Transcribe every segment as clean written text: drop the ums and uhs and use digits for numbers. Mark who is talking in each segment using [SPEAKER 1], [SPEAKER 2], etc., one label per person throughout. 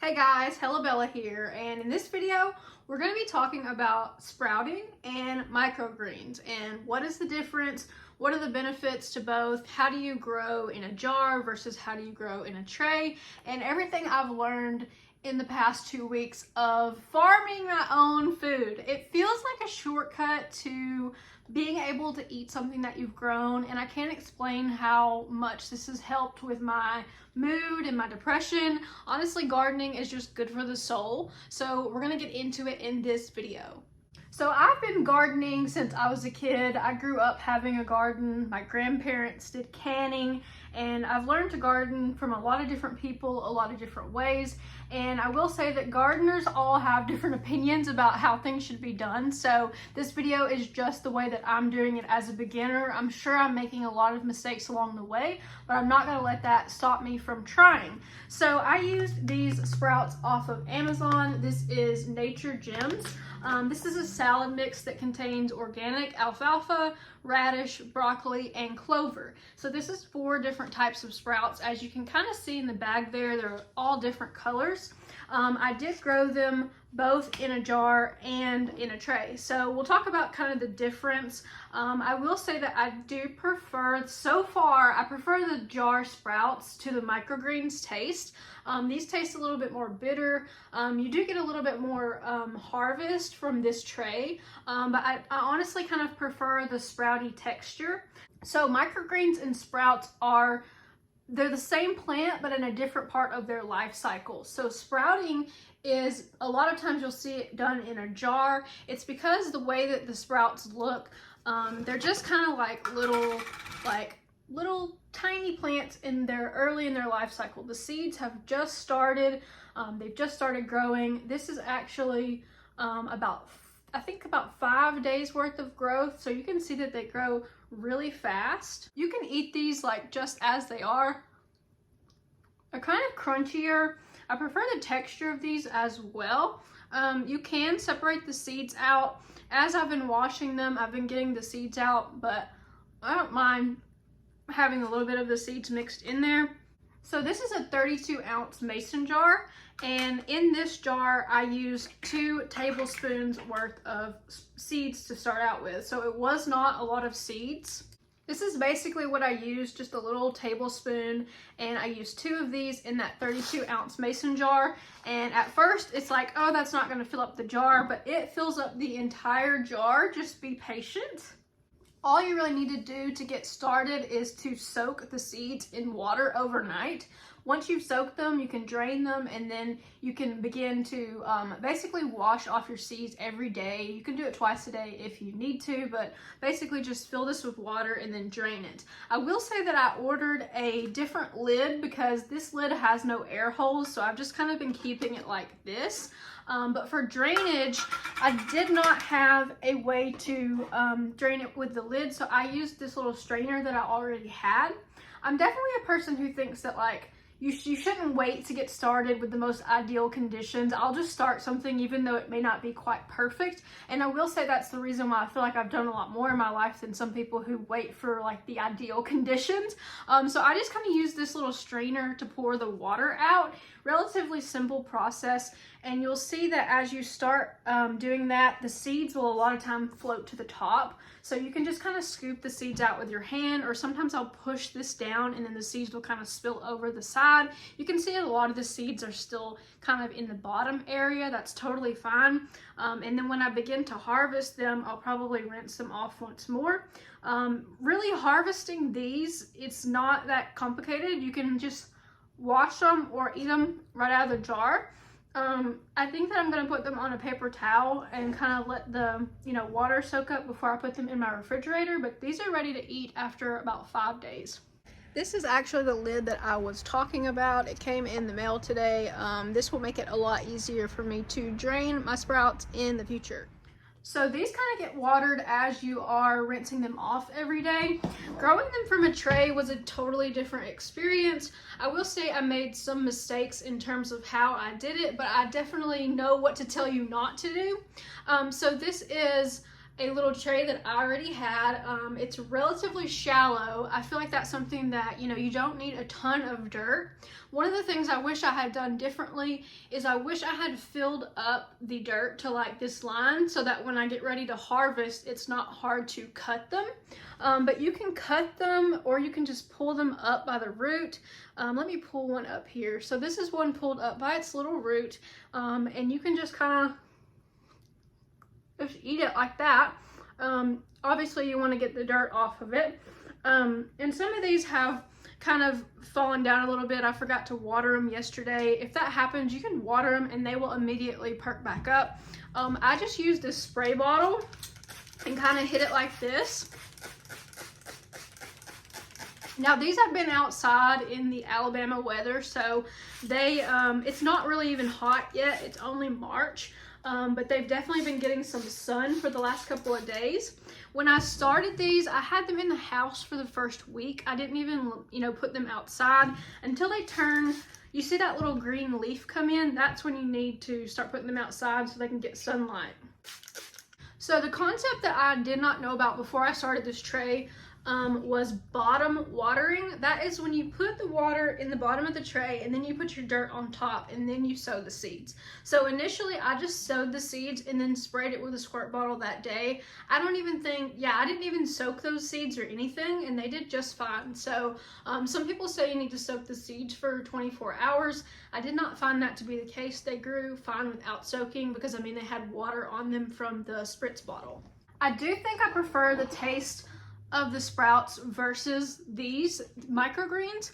[SPEAKER 1] Hey guys, Hella Bella here, and in this video we're going to be talking about sprouting and microgreens and what is the difference, what are the benefits to both, how do you grow in a jar versus how do you grow in a tray, and everything I've learned in the past 2 weeks of farming my own food. It feels like a shortcut to being able to eat something that you've grown, and I can't explain how much this has helped with my mood and my depression. Honestly, gardening is just good for the soul, so we're gonna get into it in this video. So I've been gardening since I was a kid. I grew up having a garden. My grandparents did canning, and I've learned to garden from a lot of different people, a lot of different ways. And I will say that gardeners all have different opinions about how things should be done. So this video is just the way that I'm doing it as a beginner. I'm sure I'm making a lot of mistakes along the way, but I'm not gonna let that stop me from trying. So I used these sprouts off of Amazon. This is Nature Gems. This is a salad mix that contains organic alfalfa, radish, broccoli, and clover. So this is 4 different types of sprouts. As you can kind of see in the bag there, they're all different colors. I did grow them both in a jar and in a tray. So we'll talk about kind of the difference. I will say that I do prefer, so far, I prefer the jar sprouts to the microgreens taste. These taste a little bit more bitter. You do get a little bit more harvest from this tray, but I honestly kind of prefer the sprouty texture. So microgreens and sprouts they're the same plant, but in a different part of their life cycle. So sprouting is, a lot of times you'll see it done in a jar. It's because the way that the sprouts look, they're just kind of like little tiny plants early in their life cycle. The seeds have just started, they've just started growing. This is actually about 5 days worth of growth, so you can see that they grow really fast. You can eat these like just as they are. They're kind of crunchier. I prefer the texture of these as well. You can separate the seeds out. As I've been washing them, I've been getting the seeds out, but I don't mind having a little bit of the seeds mixed in there. So this is a 32-ounce mason jar, and in this jar I used 2 tablespoons worth of seeds to start out with. So it was not a lot of seeds. This is basically what I used, just a little tablespoon, and I used 2 of these in that 32-ounce mason jar. And at first it's like, oh, that's not going to fill up the jar, but it fills up the entire jar. Just be patient. All you really need to do to get started is to soak the seeds in water overnight. Once you've soaked them, you can drain them, and then you can begin to basically wash off your seeds every day. You can do it twice a day if you need to, but basically just fill this with water and then drain it. I will say that I ordered a different lid because this lid has no air holes, so I've just kind of been keeping it like this. But for drainage, I did not have a way to drain it with the lid, so I used this little strainer that I already had. I'm definitely a person who thinks that like you shouldn't wait to get started with the most ideal conditions. I'll just start something even though it may not be quite perfect. And I will say that's the reason why I feel like I've done a lot more in my life than some people who wait for like the ideal conditions. So I just kind of use this little strainer to pour the water out. Relatively simple process. And you'll see that as you start doing that, the seeds will a lot of time float to the top. So you can just kind of scoop the seeds out with your hand, or sometimes I'll push this down and then the seeds will kind of spill over the side. You can see a lot of the seeds are still kind of in the bottom area. That's totally fine. And then when I begin to harvest them, I'll probably rinse them off once more. Really harvesting these, it's not that complicated. You can just wash them or eat them right out of the jar. I think that I'm going to put them on a paper towel and kind of let the water soak up before I put them in my refrigerator, but these are ready to eat after about 5 days. This is actually the lid that I was talking about. It came in the mail today. This will make it a lot easier for me to drain my sprouts in the future. So these kind of get watered as you are rinsing them off every day. Growing them from a tray was a totally different experience. I will say I made some mistakes in terms of how I did it, but I definitely know what to tell you not to do. So this is a little tray that I already had. It's relatively shallow. I feel like that's something that, you know, you don't need a ton of dirt. One of the things I wish I had done differently is I wish I had filled up the dirt to like this line so that when I get ready to harvest, it's not hard to cut them. But you can cut them or you can just pull them up by the root. Let me pull one up here. So this is one pulled up by its little root, and you can just kind of just eat it like that. Obviously you want to get the dirt off of it. And some of these have kind of fallen down a little bit. I forgot to water them yesterday. If that happens, you can water them and they will immediately perk back up. I just used this spray bottle and kind of hit it like this. Now these have been outside in the Alabama weather, so they it's not really even hot yet. It's only March. But they've definitely been getting some sun for the last couple of days. When I started these, I had them in the house for the first week. I didn't even, you know, put them outside until they turn, you see that little green leaf come in? That's when you need to start putting them outside so they can get sunlight. So the concept that I did not know about before I started this tray was bottom watering. That is when you put the water in the bottom of the tray and then you put your dirt on top and then you sow the seeds. So initially I just sowed the seeds and then sprayed it with a squirt bottle that day. I didn't even soak those seeds or anything, and they did just fine. So some people say you need to soak the seeds for 24 hours. I did not find that to be the case. They grew fine without soaking because I mean they had water on them from the spritz bottle. I do think I prefer the taste of the sprouts versus these microgreens.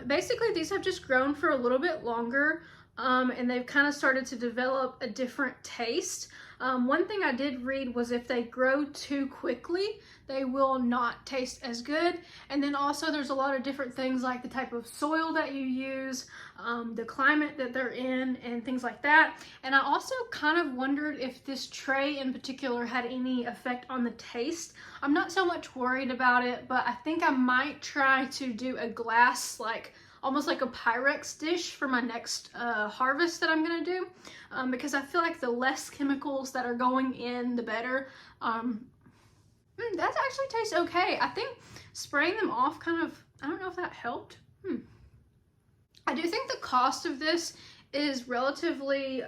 [SPEAKER 1] Basically these have just grown for a little bit longer, and they've kind of started to develop a different taste. One thing I did read was if they grow too quickly, they will not taste as good. And then also there's a lot of different things like the type of soil that you use, the climate that they're in, and things like that. And I also kind of wondered if this tray in particular had any effect on the taste. I'm not so much worried about it, but I think I might try to do a glass, like almost like a Pyrex dish for my next harvest that I'm gonna do, because I feel like the less chemicals that are going in, the better. That actually tastes okay. I think spraying them off kind of, I don't know if that helped. I do think the cost of this is relatively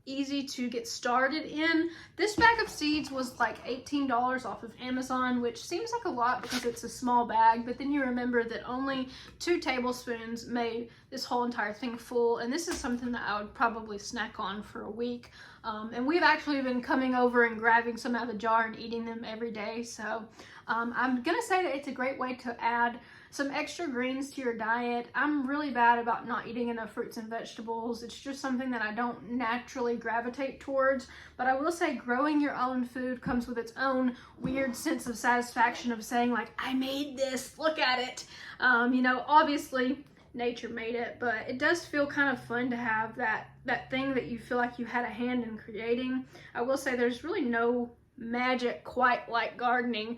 [SPEAKER 1] easy to get started in. This bag of seeds was like $18 off of Amazon, which seems like a lot because it's a small bag, but then you remember that only 2 tablespoons made this whole entire thing full, and this is something that I would probably snack on for a week. And we've actually been coming over and grabbing some out of the jar and eating them every day, so I'm gonna say that it's a great way to add some extra greens to your diet. I'm really bad about not eating enough fruits and vegetables. It's just something that I don't naturally gravitate towards, but I will say growing your own food comes with its own weird sense of satisfaction of saying like, I made this, look at it. You know, obviously nature made it, but it does feel kind of fun to have that thing that you feel like you had a hand in creating. I will say there's really no magic quite like gardening.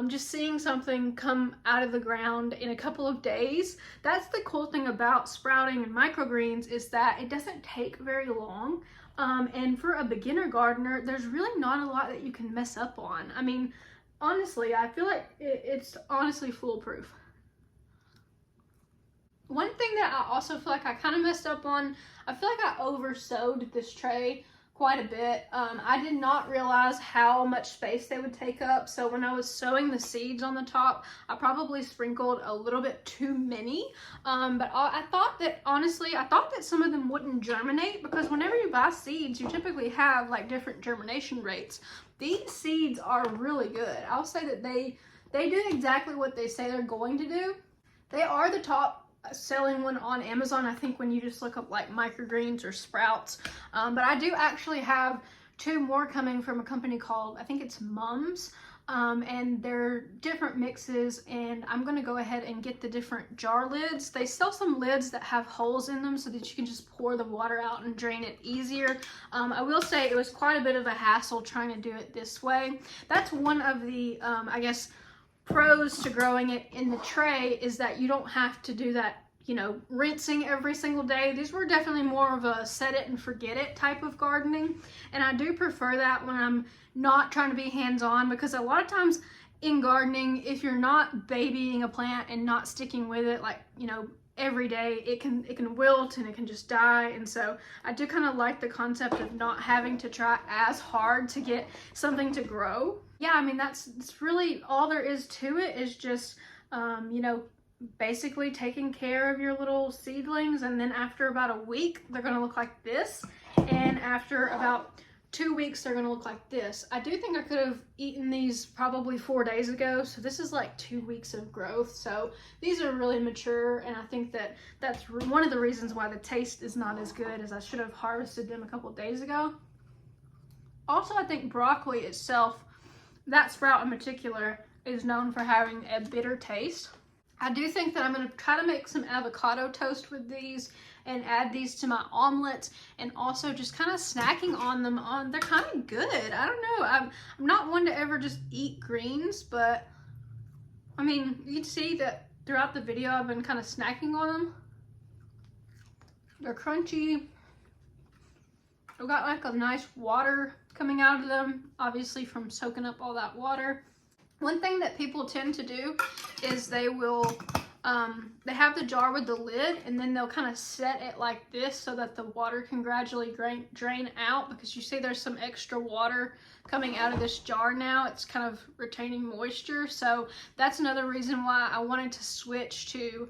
[SPEAKER 1] Just seeing something come out of the ground in a couple of days. That's the cool thing about sprouting and microgreens, is that it doesn't take very long. And for a beginner gardener, there's really not a lot that you can mess up on. I mean, honestly, I feel like it's honestly foolproof. One thing that I also feel like I kind of messed up on, I feel like I oversowed this tray quite a bit. I did not realize how much space they would take up, so when I was sowing the seeds on the top, I probably sprinkled a little bit too many. But I thought that, honestly, I thought that some of them wouldn't germinate, because whenever you buy seeds, you typically have like different germination rates. These seeds are really good. I'll say that they do exactly what they say they're going to do. They are the top selling one on Amazon, I think, when you just look up like microgreens or sprouts. But I do actually have 2 more coming from a company called, I think it's Mums, and they're different mixes, and I'm gonna go ahead and get the different jar lids. They sell some lids that have holes in them so that you can just pour the water out and drain it easier. I will say it was quite a bit of a hassle trying to do it this way. That's one of the I guess pros to growing it in the tray, is that you don't have to do that you know, rinsing every single day. These were definitely more of a set it and forget it type of gardening. And I do prefer that when I'm not trying to be hands-on, because a lot of times in gardening, if you're not babying a plant and not sticking with it, like, you know, every day, it can wilt and it can just die. And so I do kind of like the concept of not having to try as hard to get something to grow. Yeah, I mean, that's really all there is to it, is just you know, basically taking care of your little seedlings, and then after about a week they're going to look like this, and after about 2 weeks they're going to look like this. I do think I could have eaten these probably 4 days ago, so this is like 2 weeks of growth. So these are really mature, and I think that that's one of the reasons why the taste is not as good, as I should have harvested them a couple days ago. Also, I think broccoli itself, that sprout in particular, is known for having a bitter taste. I do think that I'm going to try to make some avocado toast with these and add these to my omelets, and also just kind of snacking on them. They're kind of good. I don't know. I'm not one to ever just eat greens, but I mean, you can see that throughout the video I've been kind of snacking on them. They're crunchy. I've got like a nice water coming out of them, obviously from soaking up all that water. One thing that people tend to do is they will, they have the jar with the lid, and then they'll kind of set it like this so that the water can gradually drain out, because you see there's some extra water coming out of this jar now. It's kind of retaining moisture. So that's another reason why I wanted to switch to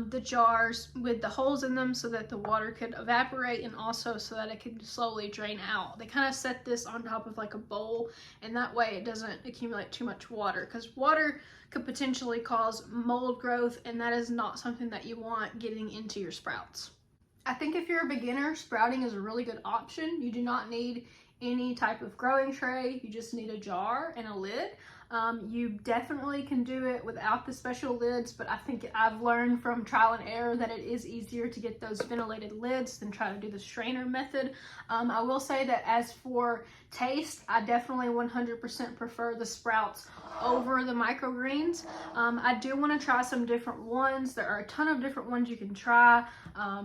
[SPEAKER 1] the jars with the holes in them, so that the water could evaporate, and also so that it could slowly drain out. They kind of set this on top of like a bowl, and that way it doesn't accumulate too much water, because water could potentially cause mold growth, and that is not something that you want getting into your sprouts. I think if you're a beginner, sprouting is a really good option. You do not need any type of growing tray. You just need a jar and a lid. You definitely can do it without the special lids, but I think I've learned from trial and error that it is easier to get those ventilated lids than try to do the strainer method. I will say that as for taste, I definitely 100% prefer the sprouts over the microgreens. I do want to try some different ones. There are a ton of different ones you can try.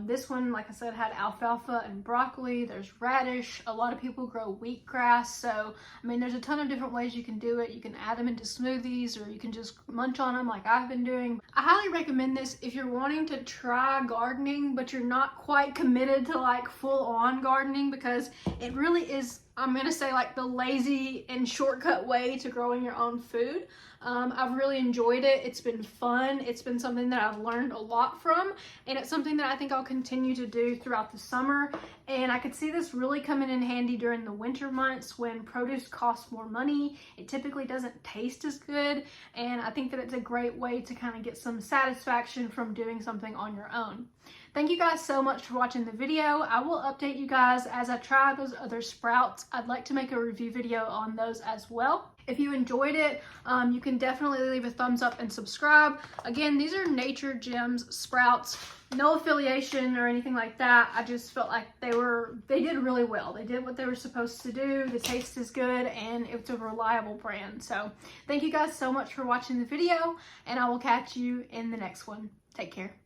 [SPEAKER 1] This one, like I said, had alfalfa and broccoli. There's radish. A lot of people grow wheatgrass. So, I mean, there's a ton of different ways you can do it. You can add them into smoothies, or you can just munch on them like I've been doing. I highly recommend this if you're wanting to try gardening, but you're not quite committed to like full-on gardening, because it really is, I'm gonna say, like the lazy and shortcut way to growing your own food. I've really enjoyed it. It's been fun. It's been something that I've learned a lot from, and it's something that I think I'll continue to do throughout the summer. And I could see this really coming in handy during the winter months when produce costs more money. It typically doesn't taste as good, and I think that it's a great way to kind of get some satisfaction from doing something on your own. Thank you guys so much for watching the video. I will update you guys as I try those other sprouts. I'd like to make a review video on those as well. If you enjoyed it, you can definitely leave a thumbs up and subscribe. Again, these are Nature Gems sprouts. No affiliation or anything like that. I just felt like they did really well. They did what they were supposed to do. The taste is good, and it's a reliable brand. So thank you guys so much for watching the video, and I will catch you in the next one. Take care.